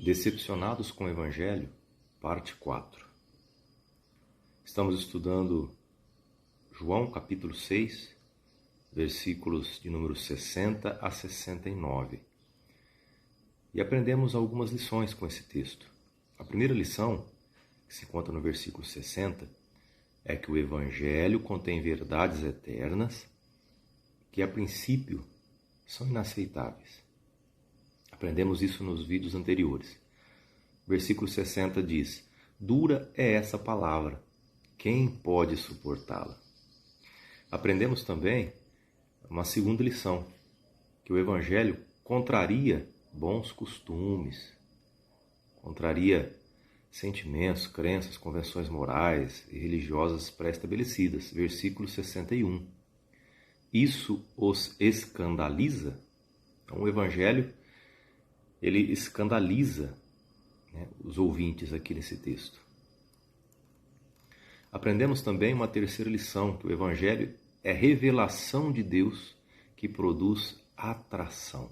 Decepcionados com o Evangelho, parte 4. Estamos estudando João capítulo 6, versículos de número 60 a 69. E aprendemos algumas lições com esse texto. A primeira lição, que se encontra no versículo 60, é que o Evangelho contém verdades eternas que, a princípio, são inaceitáveis. Aprendemos isso nos vídeos anteriores. Versículo 60 diz: dura é essa palavra, quem pode suportá-la? Aprendemos também uma segunda lição, que o Evangelho contraria bons costumes, contraria sentimentos, crenças, convenções morais e religiosas pré-estabelecidas. Versículo 61. Isso os escandaliza? Então, o Evangelho, ele escandaliza, os ouvintes aqui nesse texto. Aprendemos também uma terceira lição, que o Evangelho é revelação de Deus que produz atração.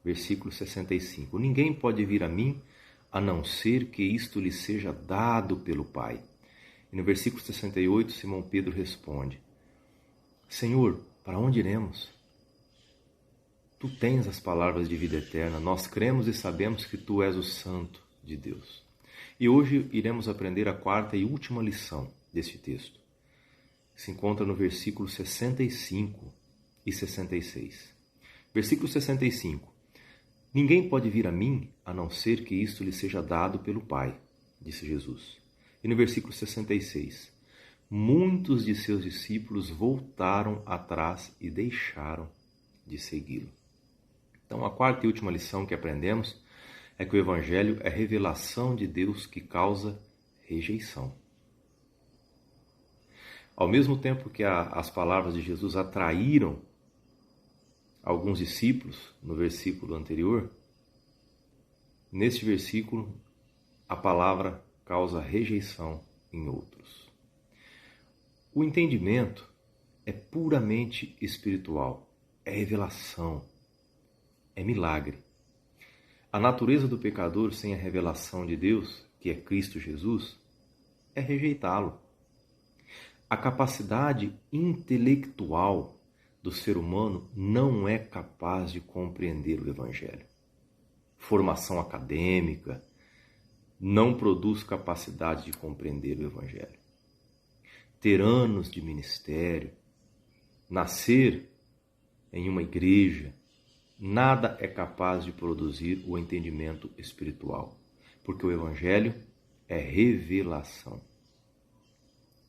Versículo 65. Ninguém pode vir a mim a não ser que isto lhe seja dado pelo Pai. E no versículo 68, Simão Pedro responde: Senhor, para onde iremos? Tu tens as palavras de vida eterna, nós cremos e sabemos que Tu és o Santo de Deus. E hoje iremos aprender a quarta e última lição deste texto. Se encontra no versículo 65 e 66. Versículo 65. Ninguém pode vir a mim a não ser que isto lhe seja dado pelo Pai, disse Jesus. E no versículo 66. Muitos de seus discípulos voltaram atrás e deixaram de segui-lo. Então, a quarta e última lição que aprendemos é que o Evangelho é revelação de Deus que causa rejeição. Ao mesmo tempo que as palavras de Jesus atraíram alguns discípulos, no versículo anterior, neste versículo a palavra causa rejeição em outros. O entendimento é puramente espiritual, é revelação, é milagre. A natureza do pecador sem a revelação de Deus, que é Cristo Jesus, é rejeitá-lo. A capacidade intelectual do ser humano não é capaz de compreender o Evangelho. Formação acadêmica não produz capacidade de compreender o Evangelho. Ter anos de ministério, nascer em uma igreja, nada é capaz de produzir o entendimento espiritual, porque o Evangelho é revelação.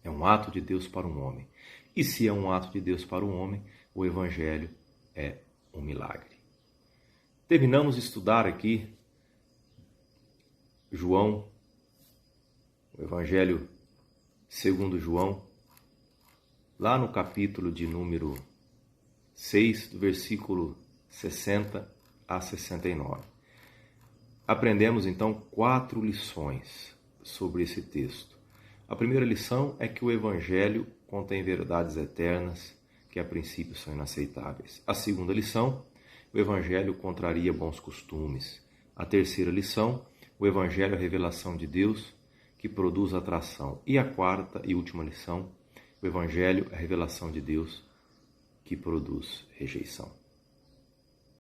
É um ato de Deus para um homem. E se é um ato de Deus para um homem, o Evangelho é um milagre. Terminamos de estudar aqui João, o Evangelho segundo João, lá no capítulo de número 6, do versículo 60 a 69. Aprendemos então 4 lições sobre esse texto. A primeira lição é que o Evangelho contém verdades eternas que a princípio são inaceitáveis. A segunda lição, o Evangelho contraria bons costumes. A terceira lição, o Evangelho é a revelação de Deus que produz atração. E a quarta e última lição, o Evangelho é a revelação de Deus que produz rejeição.